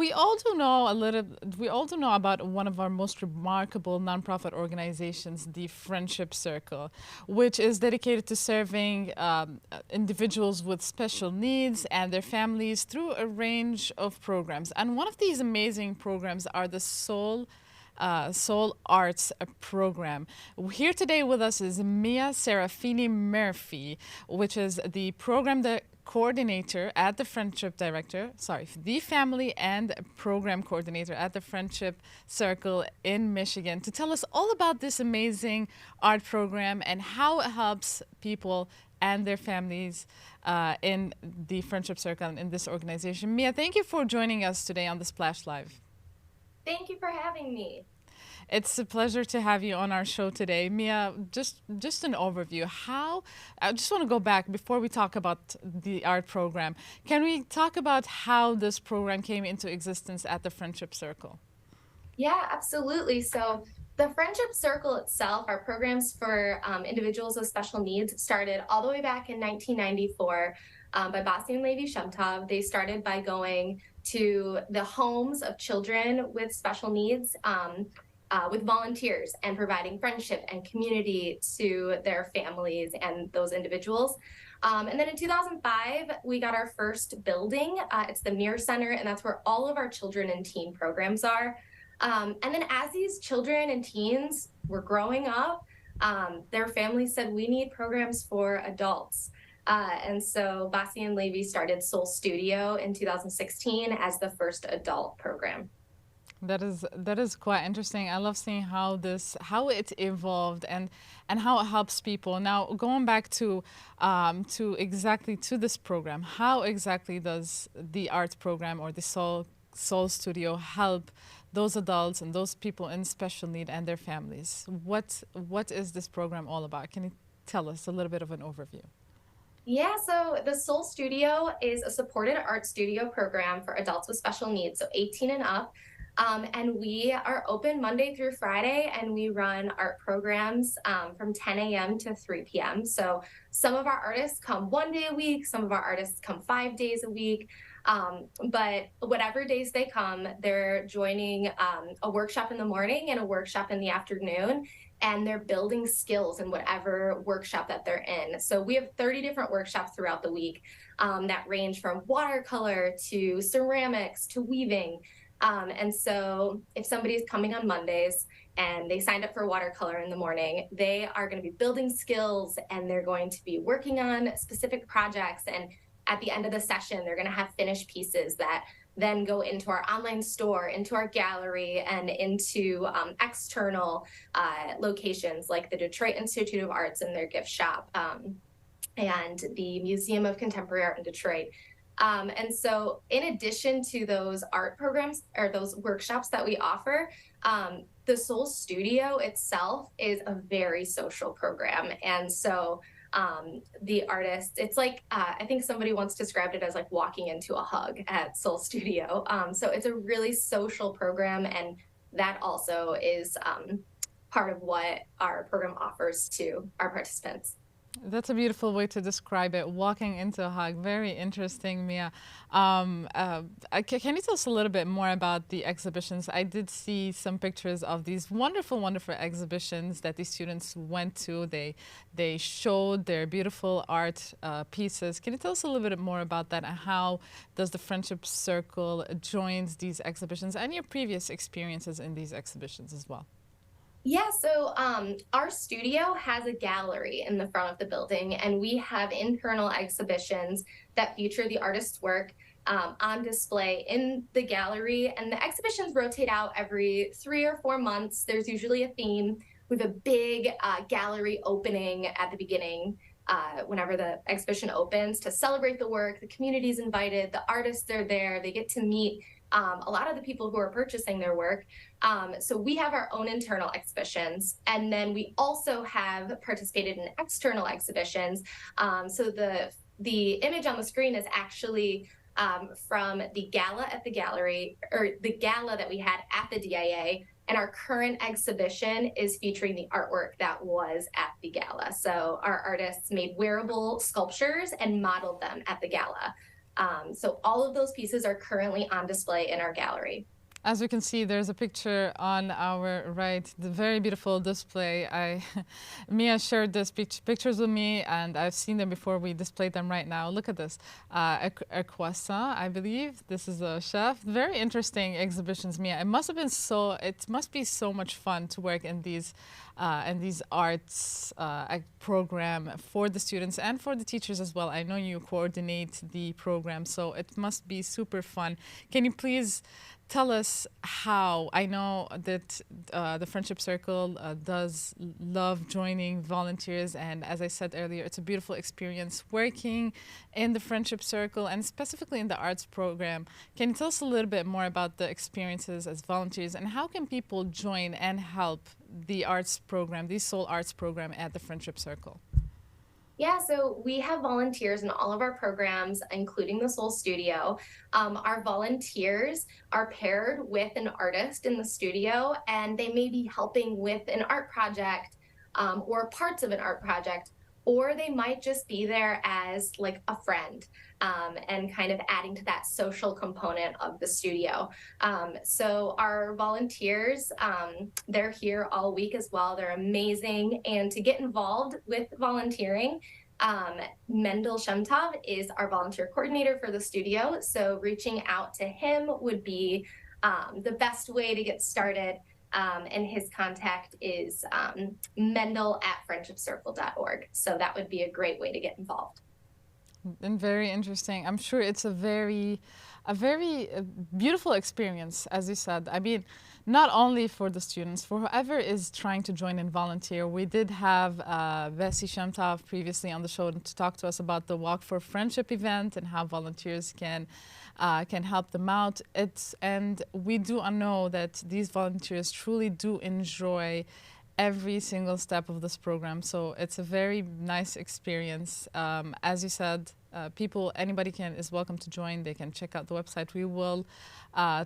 we all do know a little. We all do know about one of our most remarkable nonprofit organizations, the Friendship Circle, which is dedicated to serving individuals with special needs and their families through a range of programs. And one of these amazing programs are the Soul Arts program. Here today with us is Mia Serafini Murphy, which is the coordinator at the Friendship Director, sorry, the family and program coordinator at the Friendship Circle in Michigan, to tell us all about this amazing art program and how it helps people and their families in the Friendship Circle and in this organization. Mia, thank you for joining us today on the Splash Live. Thank you for having me. It's a pleasure to have you on our show today. Mia, just an overview. I just want to go back before we talk about the art program. Can we talk about how this program came into existence at the Friendship Circle? Yeah, absolutely. So, the Friendship Circle itself, our programs for individuals with special needs, started all the way back in 1994 by Basi and Levi Shemtov. They started by going to the homes of children with special needs. With volunteers and providing friendship and community to their families and those individuals. And then in 2005, we got our first building. It's the Mirror Center, and that's where all of our children and teen programs are. And then as these children and teens were growing up, their families said, we need programs for adults. And so Basi and Levi started Soul Studio in 2016 as the first adult program. That is quite interesting. I love seeing how it evolved and how it helps people. Now going back to this program, how exactly does the art program or the Soul Studio help those adults and those people in special need and their families? What is this program all about? Can you tell us a little bit of an overview? Yeah, so the Soul Studio is a supported art studio program for adults with special needs, so 18 and up. And we are open Monday through Friday, and we run art programs from 10 a.m. to 3 p.m. So some of our artists come 1 day a week, some of our artists come 5 days a week. But whatever days they come, they're joining a workshop in the morning and a workshop in the afternoon, and they're building skills in whatever workshop that they're in. So we have 30 different workshops throughout the week that range from watercolor to ceramics to weaving. And so if somebody is coming on Mondays and they signed up for watercolor in the morning, they are going to be building skills and they're going to be working on specific projects. And at the end of the session, they're going to have finished pieces that then go into our online store, into our gallery, and into external locations like the Detroit Institute of Arts and their gift shop, and the Museum of Contemporary Art in Detroit. And so, in addition to those art programs or those workshops that we offer, the Soul Studio itself is a very social program. And so, the artists, it's like, I think somebody once described it as like walking into a hug at Soul Studio. So, it's a really social program. And that also is part of what our program offers to our participants. That's a beautiful way to describe it. Walking into a hug. Very interesting, Mia. Can you tell us a little bit more about the exhibitions? I did see some pictures of these wonderful, wonderful exhibitions that the students went to. They showed their beautiful art pieces. Can you tell us a little bit more about that and how does the Friendship Circle joins these exhibitions and your previous experiences in these exhibitions as well? Yeah, so our studio has a gallery in the front of the building, and we have internal exhibitions that feature the artist's work on display in the gallery. And the exhibitions rotate out every 3 or 4 months. There's usually a theme. We have a big gallery opening at the beginning. Whenever the exhibition opens to celebrate the work, the community's invited, the artists are there, they get to meet a lot of the people who are purchasing their work. So we have our own internal exhibitions, and then we also have participated in external exhibitions. So the image on the screen is actually from the gala at the gallery, or the gala that we had at the DIA. And our current exhibition is featuring the artwork that was at the gala. So our artists made wearable sculptures and modeled them at the gala. So all of those pieces are currently on display in our gallery. As you can see, there's a picture on our right, the very beautiful display. Mia shared this pictures with me, and I've seen them before. We displayed them right now. Look at this, a croissant, I believe. This is a chef. Very interesting exhibitions, Mia. It must have been so. It must be so much fun to work in these arts program for the students and for the teachers as well. I know you coordinate the program, so it must be super fun. Can you please tell us how? I know that the Friendship Circle does love joining volunteers, and as I said earlier, it's a beautiful experience working in the Friendship Circle and specifically in the arts program. Can you tell us a little bit more about the experiences as volunteers, and how can people join and help the arts program, the Soul Arts program at the Friendship Circle? Yeah, so we have volunteers in all of our programs, including the Soul Studio. Our volunteers are paired with an artist in the studio, and they may be helping with an art project or parts of an art project, or they might just be there as like a friend and kind of adding to that social component of the studio. So our volunteers, they're here all week as well. They're amazing. And to get involved with volunteering, Mendel Shemtov is our volunteer coordinator for the studio. So reaching out to him would be the best way to get started. And his contact is mendel@friendshipcircle.org. So that would be a great way to get involved. And very interesting. I'm sure it's a very beautiful experience, as you said. I mean, not only for the students, for whoever is trying to join and volunteer. We did have Vessi Shemtov previously on the show to talk to us about the Walk for Friendship event and how volunteers can help them out. And we do know that these volunteers truly do enjoy every single step of this program. So it's a very nice experience. As you said, anybody is welcome to join. They can check out the website. We will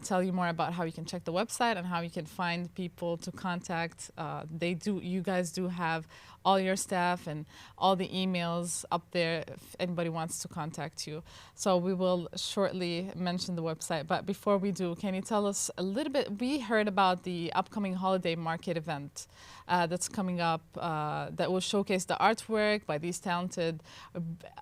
tell you more about how you can check the website and how you can find people to contact. You guys do have all your staff and all the emails up there if anybody wants to contact you. So we will shortly mention the website. But before we do, can you tell us a little bit? We heard about the upcoming holiday market event that's coming up that will showcase the artwork by these talented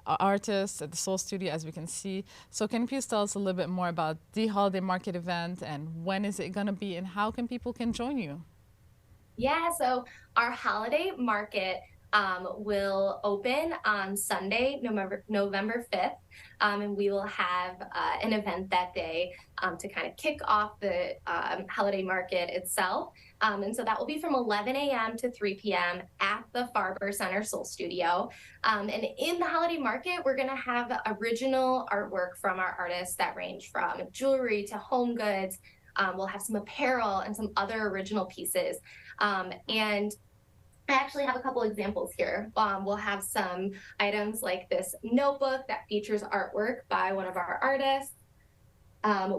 artists at the Soul Studio, as we can see. So can you please tell us a little bit more about the holiday market event, and when is it going to be, and how can join you? Yeah, so our holiday market will open on Sunday, November 5th, and we will have an event that day to kind of kick off the holiday market itself. And so that will be from 11 a.m. to 3 p.m. at the Farber Center Soul Studio. And in the holiday market, we're going to have original artwork from our artists that range from jewelry to home goods. We'll have some apparel and some other original pieces. And I actually have a couple examples here. We'll have some items like this notebook that features artwork by one of our artists.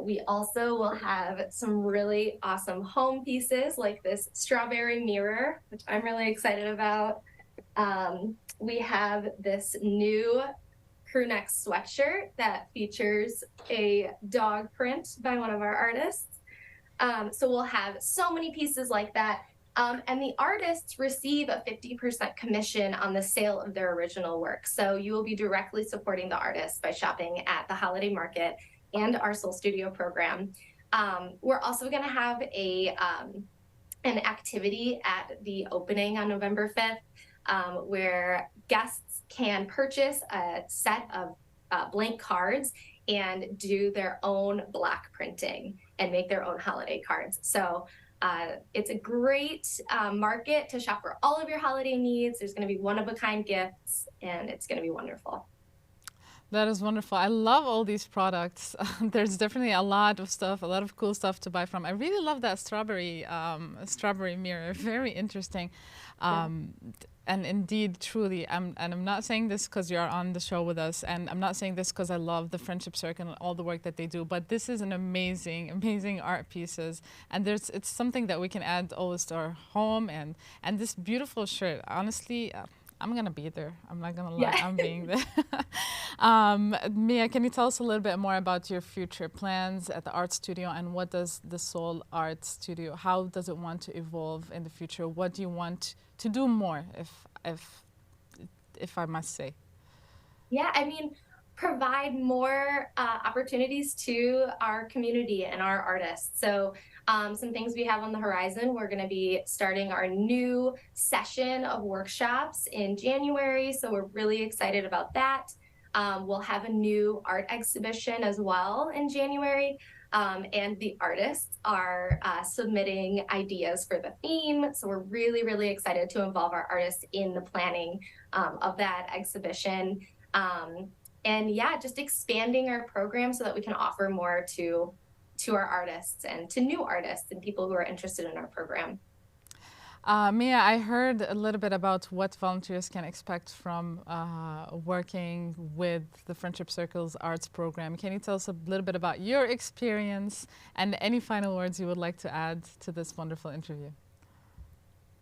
We also will have some really awesome home pieces like this strawberry mirror, which I'm really excited about. We have this new crew neck sweatshirt that features a dog print by one of our artists. So we'll have so many pieces like that. And the artists receive a 50% commission on the sale of their original work. So you will be directly supporting the artists by shopping at the holiday market and our Soul Studio program. We're also going to have an activity at the opening on November 5th where guests can purchase a set of blank cards and do their own block printing and make their own holiday cards. So it's a great market to shop for all of your holiday needs. There's going to be one-of-a-kind gifts, and it's going to be wonderful. That is wonderful. I love all these products. There's definitely a lot of cool stuff to buy from. I really love that strawberry mirror. Very interesting. And indeed, truly, I'm not saying this because you're on the show with us, and I'm not saying this because I love the Friendship Circle and all the work that they do, but this is an amazing art pieces, and it's something that we can add always to our home, and this beautiful shirt, honestly, I'm gonna be there. I'm not gonna lie, Yeah. I'm being there. Mia, can you tell us a little bit more about your future plans at the art studio, and what does the Soul Art Studio, how does it want to evolve in the future? What do you want to do more, if I must say? Yeah, I mean, provide more opportunities to our community and our artists. So, some things we have on the horizon, we're going to be starting our new session of workshops in January. So, we're really excited about that. We'll have a new art exhibition as well in January. And the artists are submitting ideas for the theme. So, we're really, really excited to involve our artists in the planning of that exhibition. Um, and yeah, just expanding our program so that we can offer more to our artists and to new artists and people who are interested in our program. Mia, I heard a little bit about what volunteers can expect from working with the Friendship Circle's arts program. Can you tell us a little bit about your experience and any final words you would like to add to this wonderful interview?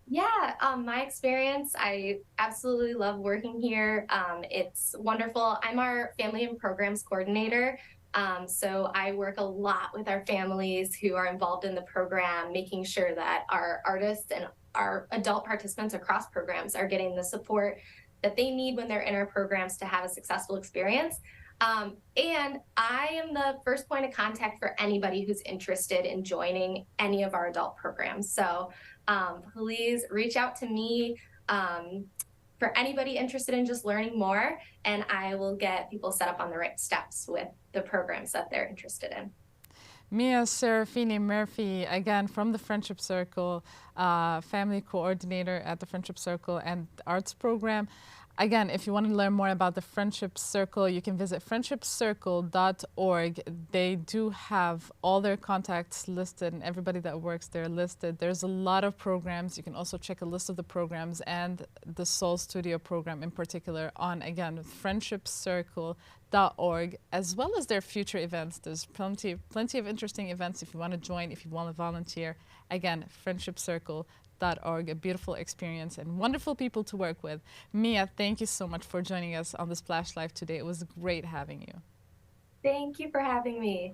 Yeah, my experience, I absolutely love working here. It's wonderful. I'm our family and programs coordinator. So I work a lot with our families who are involved in the program, making sure that our artists and our adult participants across programs are getting the support that they need when they're in our programs to have a successful experience. And I am the first point of contact for anybody who's interested in joining any of our adult programs. So please reach out to me for anybody interested in just learning more, and I will get people set up on the right steps with the programs that they're interested in. Mia Serafini Murphy, again from the Friendship Circle, family coordinator at the Friendship Circle and Arts Program. Again, if you want to learn more about the Friendship Circle, you can visit friendshipcircle.org. They do have all their contacts listed and everybody that works there listed. There's a lot of programs. You can also check a list of the programs and the Soul Studio program in particular on, again, friendshipcircle.org, as well as their future events. There's plenty of interesting events if you want to join, if you want to volunteer. Again, friendshipcircle.org. A beautiful experience and wonderful people to work with. Mia, thank you so much for joining us on the Splash Live today. It was great having you. Thank you for having me.